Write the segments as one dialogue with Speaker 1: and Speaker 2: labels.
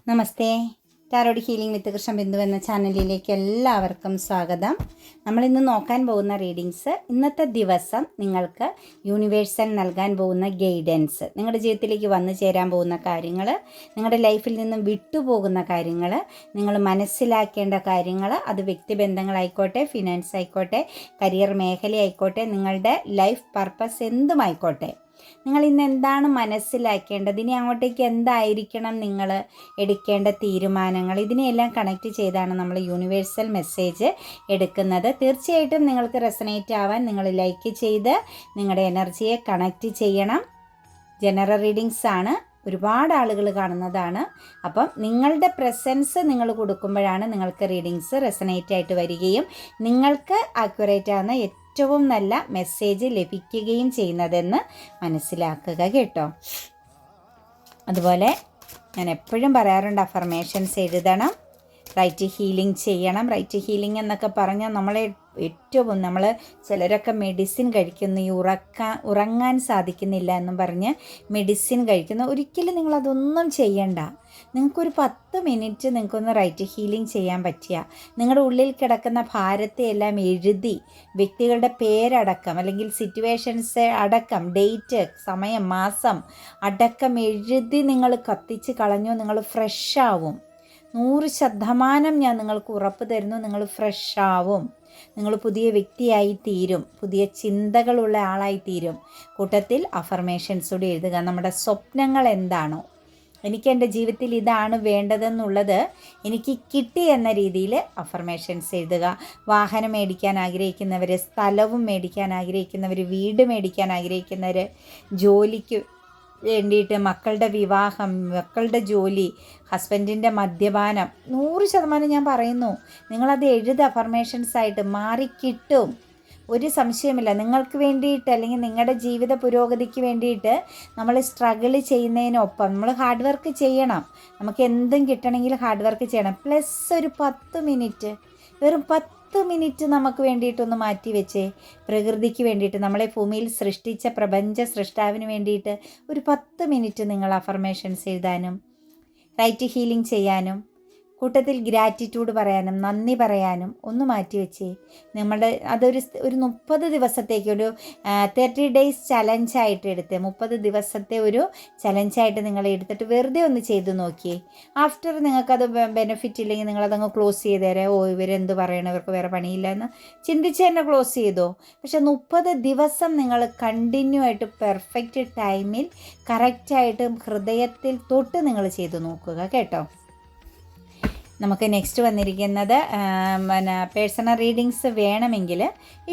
Speaker 1: നമസ്തേ. Tarot healing വിത്ത് കൃഷ്ണ ബിന്ദു എന്ന ചാനലിലേക്ക് എല്ലാവർക്കും സ്വാഗതം. നമ്മളിന്ന് നോക്കാൻ പോകുന്ന റീഡിങ്സ്, ഇന്നത്തെ ദിവസം നിങ്ങൾക്ക് യൂണിവേഴ്സൽ നൽകാൻ പോകുന്ന ഗൈഡൻസ്, നിങ്ങളുടെ ജീവിതത്തിലേക്ക് വന്നു ചേരാൻ പോകുന്ന കാര്യങ്ങൾ, നിങ്ങളുടെ ലൈഫിൽ നിന്നും വിട്ടുപോകുന്ന കാര്യങ്ങൾ, നിങ്ങൾ മനസ്സിലാക്കേണ്ട കാര്യങ്ങൾ, അത് വ്യക്തിബന്ധങ്ങളായിക്കോട്ടെ, ഫിനാൻസ് ആയിക്കോട്ടെ, കരിയർ മേഖലയായിക്കോട്ടെ, നിങ്ങളുടെ ലൈഫ് പർപ്പസ് എന്തുമായിക്കോട്ടെ, നിങ്ങൾ ഇന്ന് എന്താണ് മനസ്സിലാക്കേണ്ടത്, ഇനി അങ്ങോട്ടേക്ക് എന്തായിരിക്കണം നിങ്ങൾ എടുക്കേണ്ട തീരുമാനങ്ങൾ, ഇതിനെയെല്ലാം കണക്റ്റ് ചെയ്താണ് നമ്മൾ യൂണിവേഴ്സൽ മെസ്സേജ് എടുക്കുന്നത്. തീർച്ചയായിട്ടും നിങ്ങൾക്ക് റെസനേറ്റ് ആവാൻ നിങ്ങൾ ലൈക്ക് ചെയ്ത് നിങ്ങളുടെ എനർജിയെ കണക്റ്റ് ചെയ്യണം. ജനറൽ റീഡിങ്സ് ആണ്, ഒരുപാട് ആളുകൾ കാണുന്നതാണ്. അപ്പം നിങ്ങളുടെ പ്രസൻസ് നിങ്ങൾ കൊടുക്കുമ്പോഴാണ് നിങ്ങൾക്ക് റീഡിങ്സ് റെസനേറ്റ് ആയിട്ട് വരികയും നിങ്ങൾക്ക് ആക്യുറേറ്റ് ആവുന്ന ഏറ്റവും നല്ല മെസ്സേജ് ലഭിക്കുകയും ചെയ്യുന്നതെന്ന് മനസ്സിലാക്കുക കേട്ടോ. അതുപോലെ ഞാൻ എപ്പോഴും പറയാറുണ്ട്, അഫർമേഷൻസ് എഴുതണം, റൈറ്റ് ഹീലിംഗ് ചെയ്യണം. റൈറ്റ് ഹീലിംഗ് എന്നൊക്കെ പറഞ്ഞാൽ നമ്മളെ ഏറ്റവും ചിലരൊക്കെ മെഡിസിൻ കഴിക്കുന്നു, ഈ ഉറങ്ങാൻ സാധിക്കുന്നില്ല എന്നും പറഞ്ഞ് മെഡിസിൻ കഴിക്കുന്നു. ഒരിക്കലും നിങ്ങളതൊന്നും ചെയ്യണ്ട. നിങ്ങൾക്കൊരു 10 മിനിറ്റ് നിങ്ങൾക്കൊന്ന് റൈറ്റ് ഹീലിംഗ് ചെയ്യാൻ പറ്റിയ, നിങ്ങളുടെ ഉള്ളിൽ കിടക്കുന്ന ഭാരത്തെ എല്ലാം എഴുതി, വ്യക്തികളുടെ പേരടക്കം അല്ലെങ്കിൽ സിറ്റുവേഷൻസ് അടക്കം, ഡേറ്റ്, സമയം, മാസം അടക്കം എഴുതി നിങ്ങൾ കത്തിച്ച് കളഞ്ഞു, നിങ്ങൾ ഫ്രഷ് ആവും. 100% ഞാൻ നിങ്ങൾക്ക് ഉറപ്പ് തരുന്നു, നിങ്ങൾ ഫ്രഷ് ആവും. നിങ്ങൾ പുതിയ വ്യക്തിയായി തീരും, പുതിയ ചിന്തകളുള്ള ആളായി തീരും. കൂട്ടത്തിൽ അഫർമേഷൻസ് കൂടി എഴുതുക. നമ്മുടെ സ്വപ്നങ്ങൾ എന്താണോ, എനിക്ക് എൻ്റെ ജീവിതത്തിൽ ഇതാണ് വേണ്ടതെന്നുള്ളത് എനിക്ക് കിട്ടി എന്ന രീതിയിൽ അഫർമേഷൻസ് എഴുതുക. വാഹനം മേടിക്കാൻ ആഗ്രഹിക്കുന്നവർ, സ്ഥലവും മേടിക്കാൻ ആഗ്രഹിക്കുന്നവർ, വീട് മേടിക്കാൻ ആഗ്രഹിക്കുന്നവർ, ജോലിക്ക് വേണ്ടിയിട്ട്, മക്കളുടെ വിവാഹം, മക്കളുടെ ജോലി, ഹസ്ബൻഡിൻ്റെ മദ്യപാനം, 100% ഞാൻ പറയുന്നു, നിങ്ങളത് എഴുതി അഫർമേഷൻസ് ആയിട്ട് മാറിക്കിട്ടും. ഒരു സംശയമില്ല. നിങ്ങൾക്ക് വേണ്ടിയിട്ട് അല്ലെങ്കിൽ നിങ്ങളുടെ ജീവിത പുരോഗതിക്ക് വേണ്ടിയിട്ട് നമ്മൾ സ്ട്രഗിൾ ചെയ്യുന്നതിനൊപ്പം നമ്മൾ ഹാർഡ് വർക്ക് ചെയ്യണം. നമുക്ക് എന്തും കിട്ടണമെങ്കിൽ ഹാർഡ് വർക്ക് ചെയ്യണം. പ്ലസ് ഒരു 10 മിനിറ്റ്, വെറും 10 മിനിറ്റ് നമുക്ക് വേണ്ടിയിട്ടൊന്ന് മാറ്റി വെച്ചേ. പ്രകൃതിക്ക് വേണ്ടിയിട്ട്, നമ്മളെ ഭൂമിയിൽ സൃഷ്ടിച്ച പ്രപഞ്ച സൃഷ്ടാവിന് വേണ്ടിയിട്ട് ഒരു 10 മിനിറ്റ് നിങ്ങൾ അഫർമേഷൻസ് എഴുതാനും റൈറ്റ് ഹീലിംഗ് ചെയ്യാനും കൂട്ടത്തിൽ ഗ്രാറ്റിറ്റ്യൂഡ് പറയാനും നന്ദി പറയാനും ഒന്ന് മാറ്റി വെച്ചേ. അതൊരു 30 ദിവസത്തേക്ക് ഒരു 30 ഡേയ്സ് ചലഞ്ചായിട്ട് എടുത്ത്, 30 ദിവസത്തെ ഒരു ചലഞ്ചായിട്ട് നിങ്ങൾ എടുത്തിട്ട് വെറുതെ ഒന്ന് ചെയ്ത് നോക്കിയേ. ആഫ്റ്റർ നിങ്ങൾക്കത് ബെനിഫിറ്റ് ഇല്ലെങ്കിൽ നിങ്ങളതങ്ങ് ക്ലോസ് ചെയ്ത് തരാം. ഇവരെന്ത് പറയണം, ഇവർക്ക് വേറെ പണിയില്ല എന്ന് ചിന്തിച്ച് തന്നെ ക്ലോസ് ചെയ്തോ. പക്ഷെ 30 ദിവസം നിങ്ങൾ കണ്ടിന്യൂ ആയിട്ട് പെർഫെക്റ്റ് ടൈമിൽ കറക്റ്റായിട്ട് ഹൃദയത്തിൽ തൊട്ട് നിങ്ങൾ ചെയ്ത് നോക്കുക കേട്ടോ. നമുക്ക് നെക്സ്റ്റ് വന്നിരിക്കുന്നത് പേഴ്സണൽ റീഡിങ്സ് വേണമെങ്കിൽ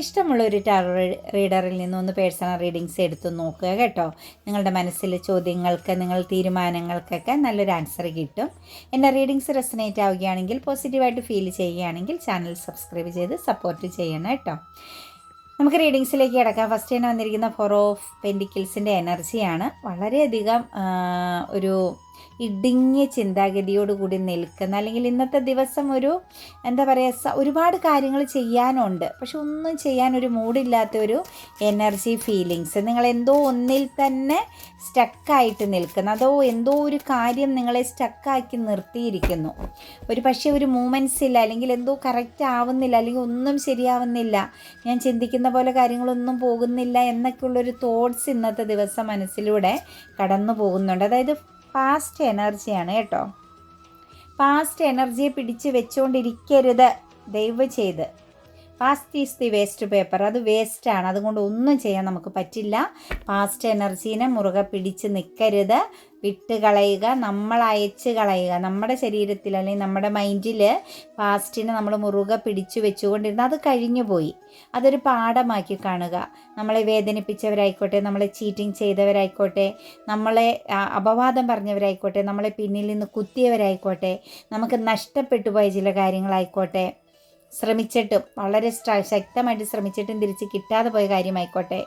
Speaker 1: ഇഷ്ടമുള്ളൊരു ടാറോ റീഡറിൽ നിന്നൊന്ന് പേഴ്സണൽ റീഡിങ്സ് എടുത്ത് നോക്കുക കേട്ടോ. നിങ്ങളുടെ മനസ്സിലെ ചോദ്യങ്ങൾക്ക്, നിങ്ങൾ തീരുമാനങ്ങൾക്കൊക്കെ നല്ലൊരു ആൻസർ കിട്ടും. എൻ്റെ റീഡിങ്സ് റെസനേറ്റ് ആവുകയാണെങ്കിൽ, പോസിറ്റീവായിട്ട് ഫീൽ ചെയ്യുകയാണെങ്കിൽ ചാനൽ സബ്സ്ക്രൈബ് ചെയ്ത് സപ്പോർട്ട് ചെയ്യണം കേട്ടോ. നമുക്ക് റീഡിങ്സിലേക്ക് കിടക്കാം. ഫസ്റ്റ് തന്നെ വന്നിരിക്കുന്ന 4 ഓഫ് പെൻറ്റിക്കിൾസിൻ്റെ എനർജിയാണ്. വളരെയധികം ഒരു ഇടുങ്ങിയ ചിന്താഗതിയോടുകൂടി നിൽക്കുന്ന, അല്ലെങ്കിൽ ഇന്നത്തെ ദിവസം ഒരുപാട് കാര്യങ്ങൾ ചെയ്യാനുണ്ട്, പക്ഷെ ഒന്നും ചെയ്യാൻ ഒരു മൂഡില്ലാത്ത ഒരു എനർജി ഫീലിങ്സ്. നിങ്ങൾ എന്തോ ഒന്നിൽ തന്നെ സ്റ്റക്കായിട്ട് നിൽക്കുന്നു, അതോ എന്തോ ഒരു കാര്യം നിങ്ങളെ സ്റ്റക്കാക്കി നിർത്തിയിരിക്കുന്നു. പക്ഷേ ഒരു മൂമെൻറ്റ്സ് ഇല്ല, അല്ലെങ്കിൽ എന്തോ കറക്റ്റ് ആവുന്നില്ല, അല്ലെങ്കിൽ ഒന്നും ശരിയാവുന്നില്ല, ഞാൻ ചിന്തിക്കുന്ന പോലെ കാര്യങ്ങളൊന്നും പോകുന്നില്ല എന്നൊക്കെയുള്ളൊരു തോട്ട്സ് ഇന്നത്തെ ദിവസം മനസ്സിലൂടെ കടന്നു പോകുന്നുണ്ട്. അതായത് പാസ്റ്റ് എനർജിയാണ് കേട്ടോ. പാസ്റ്റ് എനർജിയെ പിടിച്ച് വെച്ചുകൊണ്ടിരിക്കരുത് ദയവ് ചെയ്ത്. Past is the waste paper, അത് വേസ്റ്റാണ്, അതുകൊണ്ട് ഒന്നും ചെയ്യാൻ നമുക്ക് പറ്റില്ല. പാസ്റ്റ് എനർജീനെ മുറുകെ പിടിച്ച് നിൽക്കരുത്, വിട്ടുകളയുക, നമ്മൾ അയച്ച് കളയുക. നമ്മുടെ ശരീരത്തിൽ അല്ലെങ്കിൽ നമ്മുടെ മൈൻഡിൽ പാസ്റ്റിനെ നമ്മൾ മുറുകെ പിടിച്ചു വെച്ചുകൊണ്ടിരുന്ന അത് കഴിഞ്ഞു പോയി. അതൊരു പാഠമാക്കി കാണുക. നമ്മളെ വേദനിപ്പിച്ചവരായിക്കോട്ടെ, നമ്മളെ ചീറ്റിംഗ് ചെയ്തവരായിക്കോട്ടെ, നമ്മളെ അപവാദം പറഞ്ഞവരായിക്കോട്ടെ, നമ്മളെ പിന്നിൽ നിന്ന് കുത്തിയവരായിക്കോട്ടെ, നമുക്ക് നഷ്ടപ്പെട്ടു പോയ ചില കാര്യങ്ങളായിക്കോട്ടെ, ശ്രമിച്ചിട്ടും വളരെ ശക്തമായിട്ട് ശ്രമിച്ചിട്ടും തിരിച്ച് കിട്ടാതെ പോയ കാര്യമായിക്കോട്ടെ,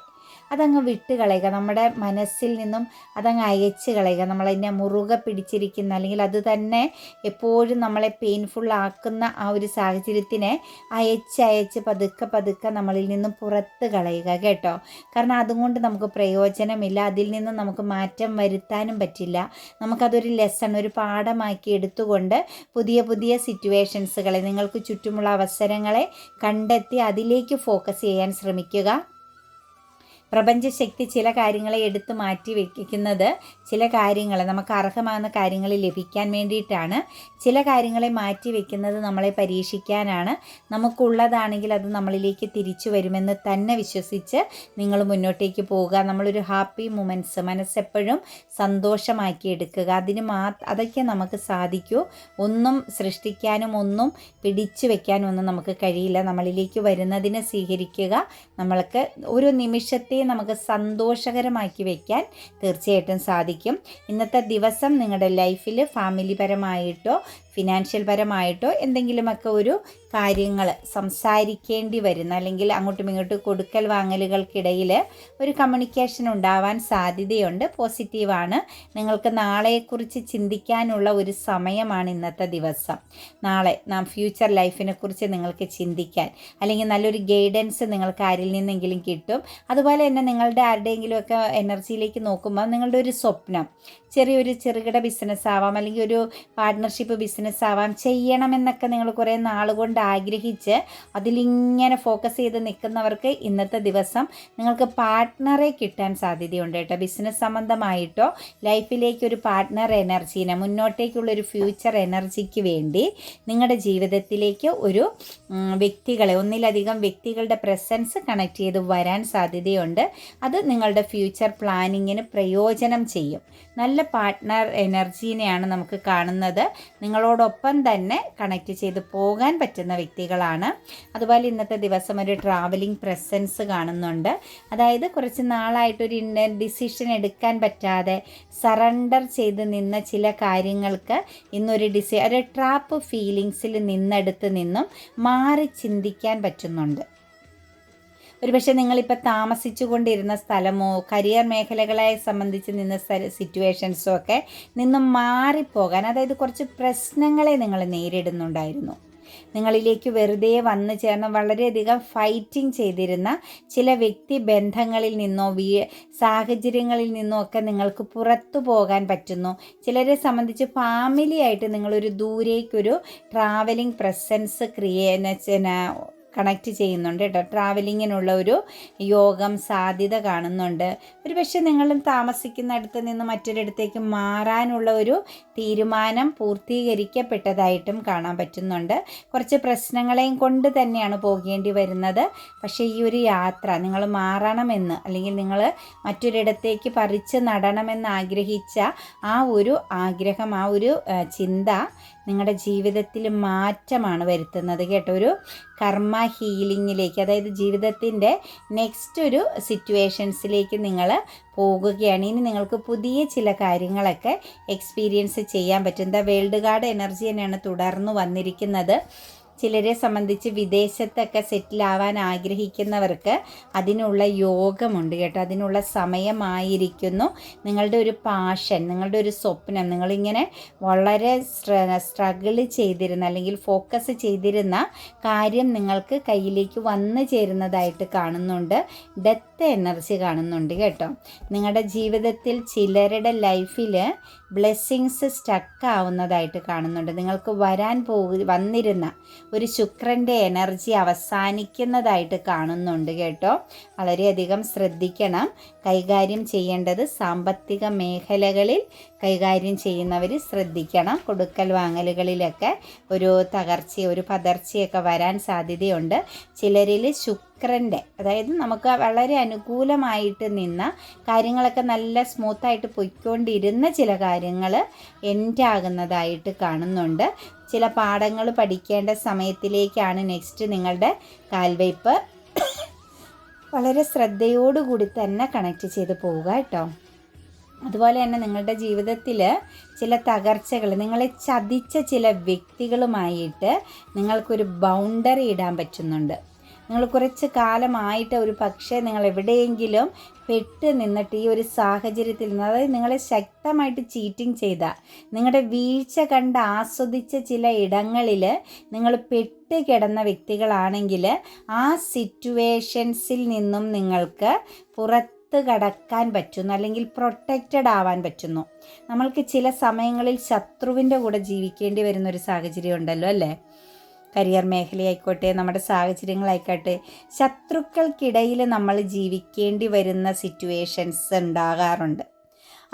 Speaker 1: അതങ്ങ് വിട്ട് കളയുക. നമ്മുടെ മനസ്സിൽ നിന്നും അതങ്ങ് അയച്ച് കളയുക. നമ്മളതിനെ മുറുകെ പിടിച്ചിരിക്കുന്ന, അല്ലെങ്കിൽ അത് തന്നെ എപ്പോഴും നമ്മളെ പെയിൻഫുള്ളാക്കുന്ന ആ ഒരു സാഹചര്യത്തിനെ അയച്ച് പതുക്കെ പതുക്കെ നമ്മളിൽ നിന്നും പുറത്ത് കളയുക കേട്ടോ. കാരണം അതുകൊണ്ട് നമുക്ക് പ്രയോജനമില്ല, അതിൽ നിന്നും നമുക്ക് മാറ്റം വരുത്താനും പറ്റില്ല. നമുക്കതൊരു ലെസൺ, ഒരു പാഠമാക്കി എടുത്തുകൊണ്ട് പുതിയ പുതിയ സിറ്റുവേഷൻസുകളെ, നിങ്ങൾക്ക് ചുറ്റുമുള്ള അവസരങ്ങളെ കണ്ടെത്തി അതിലേക്ക് ഫോക്കസ് ചെയ്യാൻ ശ്രമിക്കുക. പ്രപഞ്ചശക്തി ചില കാര്യങ്ങളെ എടുത്തു മാറ്റി വയ്ക്കുന്നത് ചില കാര്യങ്ങൾ, നമുക്ക് അർഹമാകുന്ന കാര്യങ്ങൾ ലഭിക്കാൻ വേണ്ടിയിട്ടാണ്. ചില കാര്യങ്ങളെ മാറ്റി വയ്ക്കുന്നത് നമ്മളെ പരീക്ഷിക്കാനാണ്. നമുക്കുള്ളതാണെങ്കിൽ അത് നമ്മളിലേക്ക് തിരിച്ചു വരുമെന്ന് തന്നെ വിശ്വസിച്ച് നിങ്ങൾ മുന്നോട്ടേക്ക് പോവുക. നമ്മളൊരു ഹാപ്പി മൊമെൻറ്റ്സ് മനസ്സെപ്പോഴും സന്തോഷമാക്കി എടുക്കുക. അതൊക്കെ നമുക്ക് സാധിക്കൂ. ഒന്നും സൃഷ്ടിക്കാനും ഒന്നും പിടിച്ചു വയ്ക്കാനും ഒന്നും നമുക്ക് കഴിയില്ല. നമ്മളിലേക്ക് വരുന്നതിനെ സ്വീകരിക്കുക. നമ്മൾക്ക് ഒരു നിമിഷത്തെ നമുക്ക് സന്തോഷകരമാക്കി വയ്ക്കാൻ തീർച്ചയായിട്ടും സാധിക്കും. ഇന്നത്തെ ദിവസം നിങ്ങളുടെ ലൈഫിൽ ഫാമിലി പരമായിട്ടോ ഫിനാൻഷ്യൽ പരമായിട്ടോ എന്തെങ്കിലുമൊക്കെ ഒരു കാര്യങ്ങൾ സംസാരിക്കേണ്ടി വരുന്ന, അല്ലെങ്കിൽ അങ്ങോട്ടും ഇങ്ങോട്ടും കൊടുക്കൽ വാങ്ങലുകൾക്കിടയിൽ ഒരു കമ്മ്യൂണിക്കേഷൻ ഉണ്ടാവാൻ സാധ്യതയുണ്ട്. പോസിറ്റീവാണ്. നിങ്ങൾക്ക് നാളെക്കുറിച്ച് ചിന്തിക്കാനുള്ള ഒരു സമയമാണ് ഇന്നത്തെ ദിവസം. നാളെ ഫ്യൂച്ചർ ലൈഫിനെ കുറിച്ച് നിങ്ങൾക്ക് ചിന്തിക്കാൻ, അല്ലെങ്കിൽ നല്ലൊരു ഗൈഡൻസ് നിങ്ങൾക്ക് ആരിൽ നിന്നെങ്കിലും കിട്ടും. അതുപോലെ തന്നെ നിങ്ങളുടെ ആരുടെയെങ്കിലുമൊക്കെ എനർജിയിലേക്ക് നോക്കുമ്പോൾ നിങ്ങളുടെ ഒരു സ്വപ്നം, ചെറുകിട ബിസിനസ് ആവാം, അല്ലെങ്കിൽ ഒരു പാർട്ട്ണർഷിപ്പ് ബിസിനസ് ആവാം, ചെയ്യണമെന്നൊക്കെ നിങ്ങൾ കുറേ നാളുകൊണ്ട് ആഗ്രഹിച്ച് അതിലിങ്ങനെ ഫോക്കസ് ചെയ്ത് നിൽക്കുന്നവർക്ക് ഇന്നത്തെ ദിവസം നിങ്ങൾക്ക് പാർട്ട്ണറെ കിട്ടാൻ സാധ്യതയുണ്ട് കേട്ടോ. ബിസിനസ് സംബന്ധമായിട്ടോ ലൈഫിലേക്ക് ഒരു പാർട്ട്ണർ എനർജീനെ, മുന്നോട്ടേക്കുള്ളൊരു ഫ്യൂച്ചർ എനർജിക്ക് വേണ്ടി നിങ്ങളുടെ ജീവിതത്തിലേക്ക് ഒരു വ്യക്തികളെ, ഒന്നിലധികം വ്യക്തികളുടെ പ്രസൻസ് കണക്ട് ചെയ്ത് വരാൻ സാധ്യതയുണ്ട്. അത് നിങ്ങളുടെ ഫ്യൂച്ചർ പ്ലാനിങ്ങിന് പ്രയോജനം ചെയ്യും. നല്ല പാർട്ട്ണർ എനർജീനെയാണ് നമുക്ക് കാണുന്നത്. നിങ്ങളോടൊപ്പം തന്നെ കണക്ട് ചെയ്ത് പോകാൻ പറ്റുന്ന വ്യക്തികളാണ്. അതുപോലെ ഇന്നത്തെ ദിവസം ഒരു ട്രാവലിംഗ് പ്രസൻസ് കാണുന്നുണ്ട്. അതായത് കുറച്ച് നാളായിട്ടൊരു ഡിസിഷൻ എടുക്കാൻ പറ്റാതെ സറണ്ടർ ചെയ്ത് നിന്ന ചില കാര്യങ്ങൾക്ക് ഇന്നൊരു ഒരു ട്രാപ്പ് ഫീലിങ്സിൽ നിന്നും മാറി ചിന്തിക്കാൻ പറ്റുന്നുണ്ട്. ഒരുപക്ഷെ നിങ്ങളിപ്പോൾ താമസിച്ചു കൊണ്ടിരുന്ന സ്ഥലമോ കരിയർ മേഖലകളെ സംബന്ധിച്ച് നിന്ന സിറ്റുവേഷൻസോ ഒക്കെ നിന്നും മാറിപ്പോകാൻ, അതായത് കുറച്ച് പ്രശ്നങ്ങളെ നിങ്ങൾ നേരിടുന്നുണ്ടായിരുന്നു. നിങ്ങളിലേക്ക് വെറുതെ വന്നു ചേർന്ന് വളരെയധികം ഫൈറ്റിംഗ് ചെയ്തിരുന്ന ചില വ്യക്തി ബന്ധങ്ങളിൽ നിന്നോ സാഹചര്യങ്ങളിൽ നിന്നോ ഒക്കെ നിങ്ങൾക്ക് പുറത്തു പോകാൻ പറ്റുന്നു. ചിലരെ സംബന്ധിച്ച് ഫാമിലിയായിട്ട് നിങ്ങളൊരു ദൂരേക്കൊരു ട്രാവലിംഗ് പ്രസൻസ് കണക്റ്റ് ചെയ്യുന്നുണ്ട് കേട്ടോ. ട്രാവലിങ്ങിനുള്ള ഒരു യോഗം സാധ്യത കാണുന്നുണ്ട്. ഒരു പക്ഷേ നിങ്ങൾ താമസിക്കുന്നിടത്ത് നിന്ന് മറ്റൊരിടത്തേക്ക് മാറാനുള്ള ഒരു തീരുമാനം പൂർത്തീകരിക്കപ്പെട്ടതായിട്ടും കാണാൻ പറ്റുന്നുണ്ട്. കുറച്ച് പ്രശ്നങ്ങളെയും കൊണ്ട് തന്നെയാണ് പോകേണ്ടി വരുന്നത്. പക്ഷേ ഈ ഒരു യാത്ര നിങ്ങൾ മാറണമെന്ന്, അല്ലെങ്കിൽ നിങ്ങൾ മറ്റൊരിടത്തേക്ക് പറിച്ച് നടണമെന്ന് ആഗ്രഹിച്ച ആ ഒരു ആഗ്രഹം, ആ ഒരു ചിന്ത നിങ്ങളുടെ ജീവിതത്തിൽ മാറ്റമാണ് വരുത്തുന്നത് കേട്ടോ. ഒരു കർമ്മ ഹീലിങ്ങിലേക്ക്, അതായത് ജീവിതത്തിൻ്റെ നെക്സ്റ്റ് ഒരു സിറ്റുവേഷൻസിലേക്ക് നിങ്ങൾ പോകുകയാണ്. ഇനി നിങ്ങൾക്ക് പുതിയ ചില കാര്യങ്ങളൊക്കെ എക്സ്പീരിയൻസ് ചെയ്യാൻ പറ്റും. വേൾഡ് കാർഡ് എനർജി തന്നെയാണ് തുടർന്ന് വന്നിരിക്കുന്നത്. ചിലരെ സംബന്ധിച്ച് വിദേശത്തൊക്കെ സെറ്റിലാവാൻ ആഗ്രഹിക്കുന്നവർക്ക് അതിനുള്ള യോഗമുണ്ട് കേട്ടോ. അതിനുള്ള സമയമായിരിക്കുന്നു. നിങ്ങളുടെ ഒരു പാഷൻ, നിങ്ങളുടെ ഒരു സ്വപ്നം, നിങ്ങളിങ്ങനെ വളരെ സ്ട്രഗിൾ ചെയ്തിരുന്ന, അല്ലെങ്കിൽ ഫോക്കസ് ചെയ്തിരുന്ന കാര്യം നിങ്ങൾക്ക് കയ്യിലേക്ക് വന്നു ചേരുന്നതായിട്ട് കാണുന്നുണ്ട്. ഡെത്ത് എനർജി കാണുന്നുണ്ട് കേട്ടോ. നിങ്ങളുടെ ജീവിതത്തിൽ ചിലരുടെ ലൈഫിൽ ബ്ലെസ്സിങ്സ് സ്റ്റക്ക് ആവുന്നതായിട്ട് കാണുന്നുണ്ട്. നിങ്ങൾക്ക് വന്നിരുന്ന ഒരു ശുക്രൻ്റെ എനർജി അവസാനിക്കുന്നതായിട്ട് കാണുന്നുണ്ട് കേട്ടോ. വളരെയധികം ശ്രദ്ധിക്കണം. കൈകാര്യം ചെയ്യേണ്ടത് സാമ്പത്തിക മേഖലകളിൽ കൈകാര്യം ചെയ്യുന്നവർ ശ്രദ്ധിക്കണം. കൊടുക്കൽ വാങ്ങലുകളിലൊക്കെ ഒരു തകർച്ചയോ ഒരു പതർച്ചയൊക്കെ വരാൻ സാധ്യതയുണ്ട്. ചിലരിൽ ശുക്രൻ്റെ, അതായത് നമുക്ക് വളരെ അനുകൂലമായിട്ട് നിന്ന കാര്യങ്ങളൊക്കെ നല്ല സ്മൂത്തായിട്ട് പൊയ്ക്കൊണ്ടിരുന്ന ചില കാര്യങ്ങൾ എൻഡാകുന്നതായിട്ട് കാണുന്നുണ്ട്. ചില പാഠങ്ങൾ പഠിക്കേണ്ട സമയത്തിലേക്കാണ് നെക്സ്റ്റ് നിങ്ങളുടെ കാൽവയ്പ്. വളരെ ശ്രദ്ധയോടുകൂടി തന്നെ കണക്ട് ചെയ്ത് പോവുക കേട്ടോ. അതുപോലെ തന്നെ നിങ്ങളുടെ ജീവിതത്തിൽ ചില തകർച്ചകൾ, നിങ്ങളെ ചതിച്ച ചില വ്യക്തികളുമായിട്ട് നിങ്ങൾക്കൊരു ബൗണ്ടറി ഇടാൻ പറ്റുന്നുണ്ട്. നിങ്ങൾ കുറച്ച് കാലമായിട്ട് ഒരു പക്ഷേ നിങ്ങൾ എവിടെയെങ്കിലും പെട്ട് നിന്നിട്ട് ഈ ഒരു സാഹചര്യത്തിൽ നിന്ന്, അതായത് നിങ്ങളെ ശക്തമായിട്ട് ചീറ്റിംഗ് ചെയ്ത, നിങ്ങളുടെ വീഴ്ച കണ്ട് ആസ്വദിച്ച ചില ഇടങ്ങളിൽ നിങ്ങൾ പെട്ട് കിടന്ന വ്യക്തികളാണെങ്കിൽ ആ സിറ്റുവേഷൻസിൽ നിന്നും നിങ്ങൾക്ക് പുറത്ത് കടക്കാൻ പറ്റുന്നു, അല്ലെങ്കിൽ പ്രൊട്ടക്റ്റഡ് ആവാൻ പറ്റുന്നു. നമ്മൾക്ക് ചില സമയങ്ങളിൽ ശത്രുവിൻ്റെ കൂടെ ജീവിക്കേണ്ടി വരുന്നൊരു സാഹചര്യം ഉണ്ടല്ലോ അല്ലേ? കരിയർ മേഖലയായിക്കോട്ടെ, നമ്മുടെ സാഹചര്യങ്ങളായിക്കോട്ടെ, ശത്രുക്കൾക്കിടയിൽ നമ്മൾ ജീവിക്കേണ്ടി വരുന്ന സിറ്റുവേഷൻസ് ഉണ്ടാകാറുണ്ട്.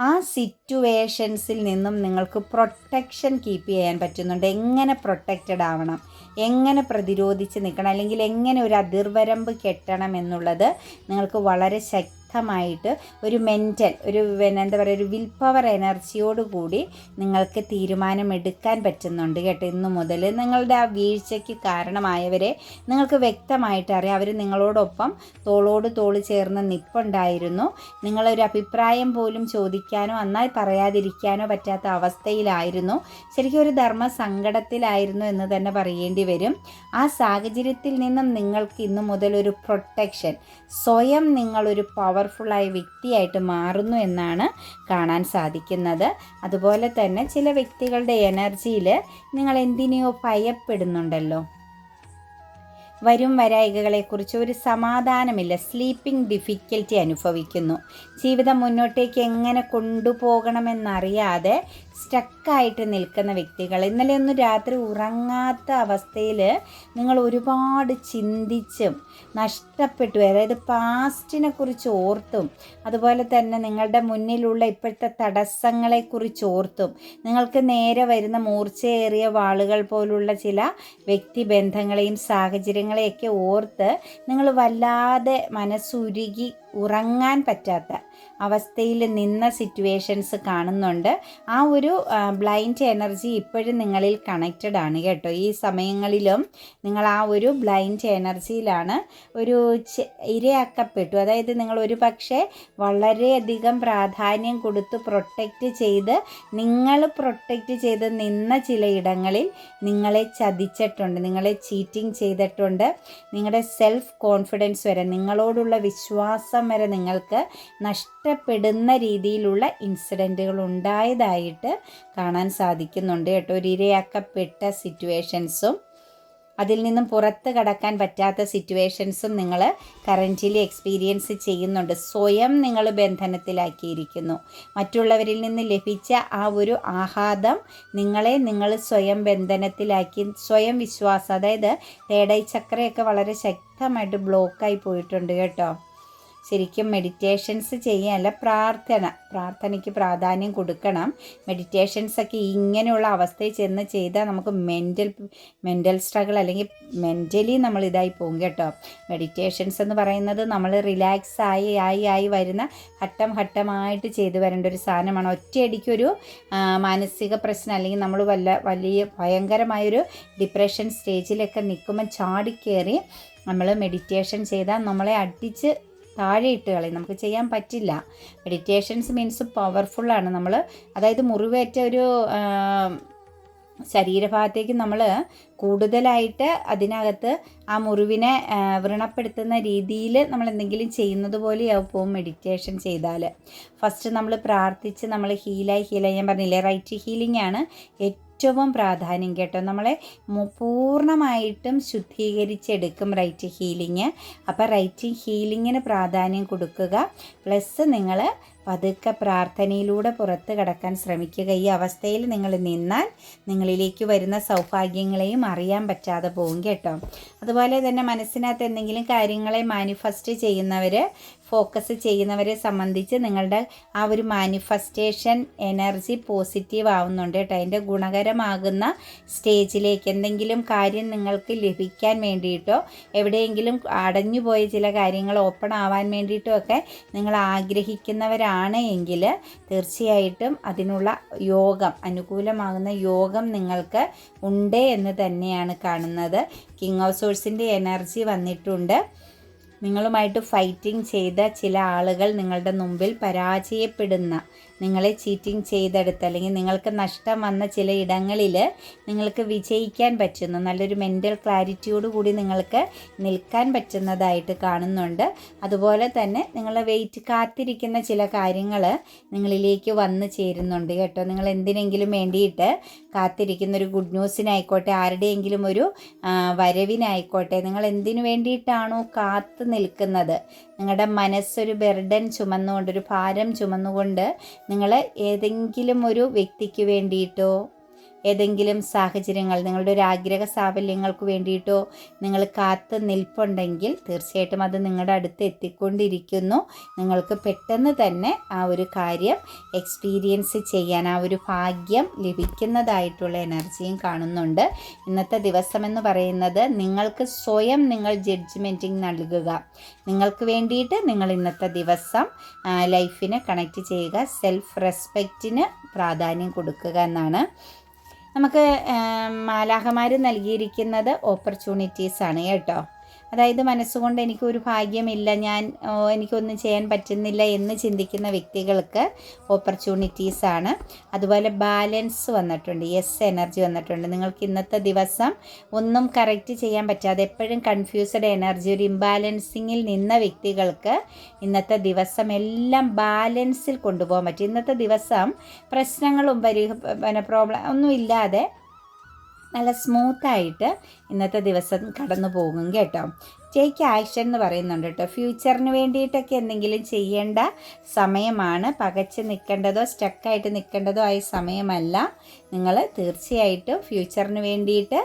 Speaker 1: ആ സിറ്റുവേഷൻസിൽ നിന്നും നിങ്ങൾക്ക് പ്രൊട്ടക്ഷൻ കീപ്പ് ചെയ്യാൻ പറ്റുന്നുണ്ട്. എങ്ങനെ പ്രൊട്ടക്റ്റഡ് ആവണം, എങ്ങനെ പ്രതിരോധിച്ച് നിൽക്കണം, അല്ലെങ്കിൽ എങ്ങനെ ഒരു അതിർവരമ്പ് കെട്ടണം എന്നുള്ളത് നിങ്ങൾക്ക് വളരെ ശക്തമായിട്ട് ഒരു മെൻ്റൽ, എന്താ പറയുക, ഒരു വിൽ പവർ എനർജിയോടുകൂടി നിങ്ങൾക്ക് തീരുമാനമെടുക്കാൻ പറ്റുന്നുണ്ട് കേട്ടോ. ഇന്നു മുതൽ നിങ്ങളുടെ ആ വീഴ്ചയ്ക്ക് കാരണമായവരെ നിങ്ങൾക്ക് വ്യക്തമായിട്ട് അറിയാം. അവർ നിങ്ങളോടൊപ്പം തോളോട് തോൾ ചേർന്ന് നിൽപ്പുണ്ടായിരുന്നു. നിങ്ങളൊരു അഭിപ്രായം പോലും ചോദിക്കാനോ എന്നാൽ പറയാതിരിക്കാനോ പറ്റാത്ത അവസ്ഥയിലായിരുന്നു. ശരിക്കും ഒരു ധർമ്മ സങ്കടത്തിലായിരുന്നു എന്ന് തന്നെ പറയേണ്ടി വരും. ആ സാഹചര്യത്തിൽ നിന്നും നിങ്ങൾക്ക് ഇന്നു മുതൽ ഒരു പ്രൊട്ടക്ഷൻ, സ്വയം നിങ്ങളൊരു പവർഫുള്ളായ വ്യക്തിയായിട്ട് മാറുന്നു എന്നാണ് കാണാൻ സാധിക്കുന്നത്. അതുപോലെ തന്നെ ചില വ്യക്തികളുടെ എനർജിയിൽ നിങ്ങൾ എന്തിനെയോ ഭയപ്പെടുന്നുണ്ടല്ലോ. വരും വരായികകളെക്കുറിച്ച് ഒരു സമാധാനമില്ല, സ്ലീപ്പിംഗ് ഡിഫിക്കൽറ്റി അനുഭവിക്കുന്നു. ജീവിതം മുന്നോട്ടേക്ക് എങ്ങനെ കൊണ്ടുപോകണമെന്നറിയാതെ സ്റ്റക്കായിട്ട് നിൽക്കുന്ന വ്യക്തികൾ. ഇന്നലെ ഒന്നും രാത്രി ഉറങ്ങാത്ത അവസ്ഥയിൽ നിങ്ങൾ ഒരുപാട് ചിന്തിച്ചും നഷ്ടപ്പെട്ടു, അതായത് പാസ്റ്റിനെ കുറിച്ച് ഓർത്തും അതുപോലെ തന്നെ നിങ്ങളുടെ മുന്നിലുള്ള ഇപ്പോഴത്തെ തടസ്സങ്ങളെക്കുറിച്ച് ഓർത്തും നിങ്ങൾക്ക് നേരെ വരുന്ന മൂർച്ചയേറിയ വാളുകൾ പോലുള്ള ചില വ്യക്തിബന്ധങ്ങളെയും സാഹചര്യങ്ങളെയൊക്കെ ഓർത്ത് നിങ്ങൾ വല്ലാതെ മനസ്സുരുകി ഉറങ്ങാൻ പറ്റാത്ത അവസ്ഥയിൽ നിന്ന സിറ്റുവേഷൻസ് കാണുന്നുണ്ട്. ആ ഒരു ബ്ലൈൻഡ് എനർജി ഇപ്പോഴും നിങ്ങളിൽ കണക്റ്റഡ് ആണ് കേട്ടോ. ഈ സമയങ്ങളിലും നിങ്ങൾ ആ ഒരു ബ്ലൈൻഡ് എനർജിയിലാണ് ഒരു ഇരയാക്കപ്പെട്ടു. അതായത് നിങ്ങൾ ഒരു പക്ഷേ വളരെയധികം പ്രാധാന്യം കൊടുത്ത് പ്രൊട്ടക്റ്റ് ചെയ്ത് നിന്ന ചില ഇടങ്ങളിൽ നിങ്ങളെ ചതിച്ചിട്ടുണ്ട്, നിങ്ങളെ ചീറ്റിംഗ് ചെയ്തിട്ടുണ്ട്. നിങ്ങളുടെ സെൽഫ് കോൺഫിഡൻസ് വരെ, നിങ്ങളോടുള്ള വിശ്വാസം വരെ നിങ്ങൾക്ക് നഷ്ടപ്പെടുന്ന രീതിയിലുള്ള ഇൻസിഡൻറ്റുകൾ ഉണ്ടായതായിട്ട് കാണാൻ സാധിക്കുന്നുണ്ട് കേട്ടോ. ഒരു ഇരയാക്കപ്പെട്ട സിറ്റുവേഷൻസും അതിൽ നിന്നും പുറത്ത് കടക്കാൻ പറ്റാത്ത സിറ്റുവേഷൻസും നിങ്ങൾ കറൻറ്റ്ലി എക്സ്പീരിയൻസ് ചെയ്യുന്നുണ്ട്. സ്വയം നിങ്ങൾ ബന്ധനത്തിലാക്കിയിരിക്കുന്നു. മറ്റുള്ളവരിൽ നിന്ന് ലഭിച്ച ആ ഒരു ആഘാതം നിങ്ങൾ സ്വയം ബന്ധനത്തിലാക്കി. സ്വയം വിശ്വാസം, അതായത് തേർഡ് ഐ ചക്രയൊക്കെ വളരെ ശക്തമായിട്ട് ബ്ലോക്കായി പോയിട്ടുണ്ട് കേട്ടോ. ശരിക്കും മെഡിറ്റേഷൻസ് ചെയ്യാനല്ല, പ്രാർത്ഥനയ്ക്ക് പ്രാധാന്യം കൊടുക്കണം. മെഡിറ്റേഷൻസൊക്കെ ഇങ്ങനെയുള്ള അവസ്ഥയിൽ ചെന്ന് ചെയ്താൽ നമുക്ക് മെൻ്റൽ സ്ട്രഗിൾ, അല്ലെങ്കിൽ മെൻ്റലി നമ്മൾ ഇതായി പോകും കേട്ടോ. മെഡിറ്റേഷൻസ് എന്ന് പറയുന്നത് നമ്മൾ റിലാക്സ് ആയി വരുന്ന ഘട്ടമായിട്ട് ചെയ്തു വരേണ്ട ഒരു സാധനമാണ്. ഒറ്റയടിക്കൊരു മാനസിക പ്രശ്നം, അല്ലെങ്കിൽ നമ്മൾ വലിയ ഭയങ്കരമായൊരു ഡിപ്രഷൻ സ്റ്റേജിലൊക്കെ നിൽക്കുമ്പോൾ ചാടിക്കേറി നമ്മൾ മെഡിറ്റേഷൻ ചെയ്താൽ നമ്മളെ അടിച്ച് താഴെ ഇട്ട് കളയും. നമുക്ക് ചെയ്യാൻ പറ്റില്ല. മെഡിറ്റേഷൻസ് മീൻസ് പവർഫുള്ളാണ്. അതായത് മുറിവേറ്റ ഒരു ശരീരഭാഗത്തേക്ക് നമ്മൾ കൂടുതലായിട്ട് അതിനകത്ത് ആ മുറിവിനെ വ്രണപ്പെടുത്തുന്ന രീതിയിൽ നമ്മൾ എന്തെങ്കിലും ചെയ്യുന്നത് പോലെയാവും പോകും മെഡിറ്റേഷൻ ചെയ്താൽ. ഫസ്റ്റ് നമ്മൾ പ്രാർത്ഥിച്ച് നമ്മൾ ഹീലായി ഞാൻ പറഞ്ഞില്ലേ, റൈറ്റ് ഹീലിംഗ് ആണ് ഏറ്റവും പ്രാധാന്യം കേട്ടോ. നമ്മളെ പൂർണ്ണമായിട്ടും ശുദ്ധീകരിച്ചെടുക്കും റൈറ്റ് ഹീലിംഗ്. അപ്പോൾ റൈറ്റ് ഹീലിങ്ങിന് പ്രാധാന്യം കൊടുക്കുക. പ്ലസ് നിങ്ങൾ പതുക്കെ പ്രാർത്ഥനയിലൂടെ പുറത്ത് കടക്കാൻ ശ്രമിക്കുക. ഈ അവസ്ഥയിൽ നിങ്ങൾ നിന്നാൽ നിങ്ങളിലേക്ക് വരുന്ന സൗഭാഗ്യങ്ങളെയും അറിയാൻ പറ്റാതെ പോകും കേട്ടോ. അതുപോലെ തന്നെ മനസ്സിനകത്ത് എന്തെങ്കിലും കാര്യങ്ങളെ മാനിഫെസ്റ്റ് ഫോക്കസ് ചെയ്യുന്നവരെ സംബന്ധിച്ച് നിങ്ങളുടെ ആ ഒരു മാനിഫെസ്റ്റേഷൻ എനർജി പോസിറ്റീവ് ആവുന്നുണ്ട് കേട്ടോ. അതിൻ്റെ ഗുണകരമാകുന്ന സ്റ്റേജിലേക്ക് എന്തെങ്കിലും കാര്യം നിങ്ങൾക്ക് ലഭിക്കാൻ വേണ്ടിയിട്ടോ എവിടെയെങ്കിലും അടഞ്ഞുപോയ ചില കാര്യങ്ങൾ ഓപ്പൺ ആവാൻ വേണ്ടിയിട്ടോ ഒക്കെ നിങ്ങൾ ആഗ്രഹിക്കുന്നവരാണ് എങ്കിൽ തീർച്ചയായിട്ടും അതിനുള്ള അനുകൂലമാകുന്ന യോഗം നിങ്ങൾക്ക് ഉണ്ട് എന്ന് തന്നെയാണ് കാണുന്നത്. കിങ് ഓഫ് സോഴ്സിൻ്റെ എനർജി വന്നിട്ടുണ്ട്. നിങ്ങളുമായിട്ട് ഫൈറ്റിംഗ് ചെയ്ത ചില ആളുകൾ നിങ്ങളുടെ മുമ്പിൽ പരാജയപ്പെടുന്ന നിങ്ങളെ ചീറ്റിംഗ് ചെയ്തെടുത്ത് അല്ലെങ്കിൽ നിങ്ങൾക്ക് നഷ്ടം വന്ന ചില ഇടങ്ങളിൽ നിങ്ങൾക്ക് വിജയിക്കാൻ പറ്റുന്നു, നല്ലൊരു മെൻ്റൽ ക്ലാരിറ്റിയോട് കൂടി നിങ്ങൾക്ക് നിൽക്കാൻ പറ്റുന്നതായിട്ട് കാണുന്നുണ്ട്. അതുപോലെ തന്നെ നിങ്ങൾ കാത്തിരിക്കുന്ന ചില കാര്യങ്ങൾ നിങ്ങളിലേക്ക് വന്നു ചേരുന്നുണ്ട് കേട്ടോ. നിങ്ങൾ എന്തിനെങ്കിലും വേണ്ടിയിട്ട് കാത്തിരിക്കുന്ന ഒരു ഗുഡ് ന്യൂസിനായിക്കോട്ടെ, ആരുടെയെങ്കിലും ഒരു വരവിനായിക്കോട്ടെ, നിങ്ങൾ എന്തിനു വേണ്ടിയിട്ടാണോ കാത്തു നിൽക്കുന്നത്, നിങ്ങളുടെ മനസ്സൊരു ബെർഡൻ ചുമന്നുകൊണ്ട്, ഒരു ഭാരം ചുമന്നുകൊണ്ട് നിങ്ങൾ ഏതെങ്കിലും ഒരു വ്യക്തിക്ക് വേണ്ടിയിട്ടോ ഏതെങ്കിലും സാഹചര്യങ്ങൾ, നിങ്ങളുടെ ഒരു ആഗ്രഹ സാഫല്യങ്ങൾക്ക് വേണ്ടിയിട്ടോ നിങ്ങൾ കാത്ത് നിൽപ്പുണ്ടെങ്കിൽ തീർച്ചയായിട്ടും അത് നിങ്ങളുടെ അടുത്ത് എത്തിക്കൊണ്ടിരിക്കുന്നു. നിങ്ങൾക്ക് പെട്ടെന്ന് തന്നെ ആ ഒരു കാര്യം എക്സ്പീരിയൻസ് ചെയ്യാൻ, ആ ഒരു ഭാഗ്യം ലഭിക്കുന്നതായിട്ടുള്ള എനർജിയും കാണുന്നുണ്ട്. ഇന്നത്തെ ദിവസമെന്ന് പറയുന്നത് നിങ്ങൾക്ക് സ്വയം നിങ്ങൾ ജഡ്ജ്മെൻറ്റിങ് നൽകുക, നിങ്ങൾക്ക് വേണ്ടിയിട്ട് നിങ്ങൾ ഇന്നത്തെ ദിവസം ലൈഫിനെ കണക്റ്റ് ചെയ്യുക, സെൽഫ് റെസ്പെക്റ്റിന് പ്രാധാന്യം കൊടുക്കുക എന്നാണ്. നമുക്ക് മാലാഖമാർ നൽകിയിരിക്കുന്നത് ഓപ്പർച്യൂണിറ്റീസാണ് കേട്ടോ. അതായത് മനസ്സുകൊണ്ട് എനിക്കൊരു ഭാഗ്യമില്ല, എനിക്കൊന്നും ചെയ്യാൻ പറ്റുന്നില്ല എന്ന് ചിന്തിക്കുന്ന വ്യക്തികൾക്ക് ഓപ്പർച്യൂണിറ്റീസാണ്. അതുപോലെ ബാലൻസ് വന്നിട്ടുണ്ട്, യെസ് എനർജി വന്നിട്ടുണ്ട്. നിങ്ങൾക്ക് ഇന്നത്തെ ദിവസം ഒന്നും കറക്റ്റ് ചെയ്യാൻ പറ്റാതെ എപ്പോഴും കൺഫ്യൂസ്ഡ് എനർജി, ഒരു ഇംബാലൻസിങ്ങിൽ നിന്ന വ്യക്തികൾക്ക് ഇന്നത്തെ ദിവസം എല്ലാം ബാലൻസിൽ കൊണ്ടുപോകാൻ പറ്റും. ഇന്നത്തെ ദിവസം പ്രശ്നങ്ങളും പ്രോബ്ലം ഒന്നുമില്ലാതെ നല്ല സ്മൂത്തായിട്ട് ഇന്നത്തെ ദിവസം കടന്നു പോകും കേട്ടോ. ടേക്ക് ആക്ഷൻ എന്ന് പറയുന്നുണ്ട് കേട്ടോ. ഫ്യൂച്ചറിന് വേണ്ടിയിട്ടൊക്കെ എന്തെങ്കിലും ചെയ്യേണ്ട സമയമാണ്. പകച്ച് നിൽക്കേണ്ടതോ സ്റ്റക്കായിട്ട് നിൽക്കേണ്ടതോ ആയ സമയമല്ല. നിങ്ങൾ തീർച്ചയായിട്ടും ഫ്യൂച്ചറിന് വേണ്ടിയിട്ട്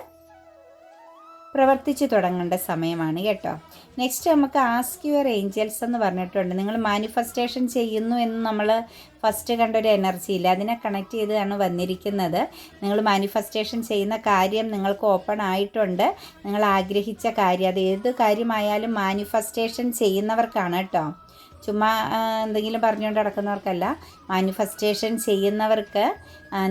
Speaker 1: പ്രവർത്തിച്ചു തുടങ്ങേണ്ട സമയമാണ് കേട്ടോ. നെക്സ്റ്റ് നമുക്ക് ആസ്ക് യുവർ ഏഞ്ചൽസ് എന്ന് പറഞ്ഞിട്ടുണ്ട്. നിങ്ങൾ മാനിഫെസ്റ്റേഷൻ ചെയ്യുന്നു എന്ന് നമ്മൾ ഫസ്റ്റ് കണ്ടൊരു എനർജി ഇല്ല, അതിനെ കണക്ട് ചെയ്താണ് വന്നിരിക്കുന്നത്. നിങ്ങൾ മാനിഫെസ്റ്റേഷൻ ചെയ്യുന്ന കാര്യം നിങ്ങൾക്ക് ഓപ്പൺ ആയിട്ടുണ്ട്. നിങ്ങൾ ആഗ്രഹിച്ച കാര്യം, അത് ഏത് കാര്യമായാലും മാനിഫെസ്റ്റേഷൻ ചെയ്യുന്നവർക്കാണ് കേട്ടോ, ചുമ്മാ എന്തെങ്കിലും പറഞ്ഞുകൊണ്ട് നടക്കുന്നവർക്കല്ല. മാനിഫെസ്റ്റേഷൻ ചെയ്യുന്നവർക്ക്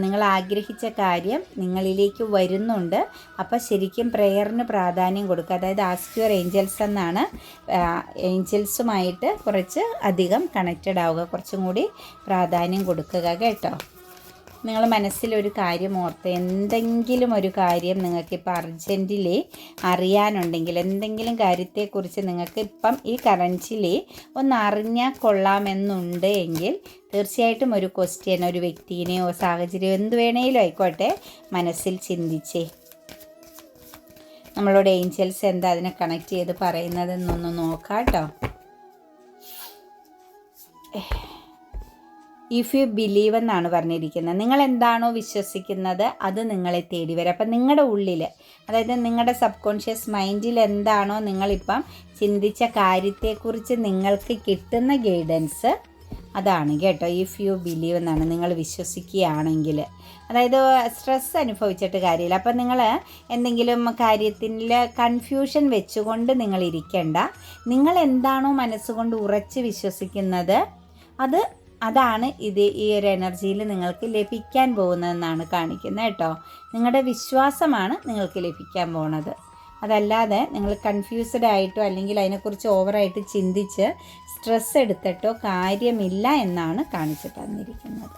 Speaker 1: നിങ്ങൾ ആഗ്രഹിച്ച കാര്യം നിങ്ങളിലേക്ക് വരുന്നുണ്ട്. അപ്പോൾ ശരിക്കും പ്രെയറിന് പ്രാധാന്യം കൊടുക്കുക. അതായത് ആസ്ക് യുവർ ഏഞ്ചൽസ് എന്നാണ്. ഏഞ്ചൽസുമായിട്ട് കുറച്ച് അധികം കണക്റ്റഡ് ആവുക, കുറച്ചും കൂടി പ്രാധാന്യം കൊടുക്കുക കേട്ടോ. നിങ്ങൾ മനസ്സിലൊരു കാര്യം ഓർത്ത്, എന്തെങ്കിലും ഒരു കാര്യം നിങ്ങൾക്കിപ്പോൾ അർജൻറ്റിൽ അറിയാനുണ്ടെങ്കിൽ, എന്തെങ്കിലും കാര്യത്തെക്കുറിച്ച് നിങ്ങൾക്ക് ഇപ്പം ഈ കറൻറ്റിൽ ഒന്ന് അറിഞ്ഞാൽ കൊള്ളാമെന്നുണ്ട് എങ്കിൽ തീർച്ചയായിട്ടും ഒരു ക്വസ്റ്റ്യൻ, ഒരു വ്യക്തിനെയോ സാഹചര്യമോ എന്ത് വേണേലും ആയിക്കോട്ടെ മനസ്സിൽ ചിന്തിച്ചേ. നമ്മളോട് ഏഞ്ചൽസ് എന്താ അതിനെ കണക്ട് ചെയ്ത് പറയുന്നതെന്നൊന്ന് നോക്കാം കേട്ടോ. ഇഫ് യു ബിലീവ് എന്നാണ് പറഞ്ഞിരിക്കുന്നത്. നിങ്ങൾ എന്താണോ വിശ്വസിക്കുന്നത് അത് നിങ്ങളെ തേടി വരും. അപ്പം നിങ്ങളുടെ ഉള്ളിൽ, അതായത് നിങ്ങളുടെ സബ് കോൺഷ്യസ് മൈൻഡിൽ എന്താണോ നിങ്ങളിപ്പം ചിന്തിച്ച കാര്യത്തെക്കുറിച്ച് നിങ്ങൾക്ക് കിട്ടുന്ന ഗൈഡൻസ് അതാണ് കേട്ടോ. ഇഫ് യു ബിലീവ് എന്നാണ്, നിങ്ങൾ വിശ്വസിക്കുകയാണെങ്കിൽ. അതായത് സ്ട്രെസ് അനുഭവിച്ചിട്ട് കാര്യമില്ല. അപ്പം നിങ്ങൾ എന്തെങ്കിലും കാര്യത്തിൽ കൺഫ്യൂഷൻ വെച്ചുകൊണ്ട് നിങ്ങൾ ഇരിക്കേണ്ട. നിങ്ങൾ എന്താണോ മനസ്സുകൊണ്ട് ഉറച്ച് വിശ്വസിക്കുന്നത് അതാണ് ഈ ഒരു എനർജിയിൽ നിങ്ങൾക്ക് ലഭിക്കാൻ പോകുന്നതെന്നാണ് കാണിക്കുന്നത് കേട്ടോ. നിങ്ങളുടെ വിശ്വാസമാണ് നിങ്ങൾക്ക് ലഭിക്കാൻ പോകുന്നത്. അതല്ലാതെ നിങ്ങൾ കൺഫ്യൂസ്ഡ് ആയിട്ടോ അല്ലെങ്കിൽ അതിനെക്കുറിച്ച് ഓവറായിട്ട് ചിന്തിച്ച് സ്ട്രെസ് എടുത്തിട്ടോ കാര്യമില്ല എന്നാണ് കാണിച്ചു തന്നിരിക്കുന്നത്.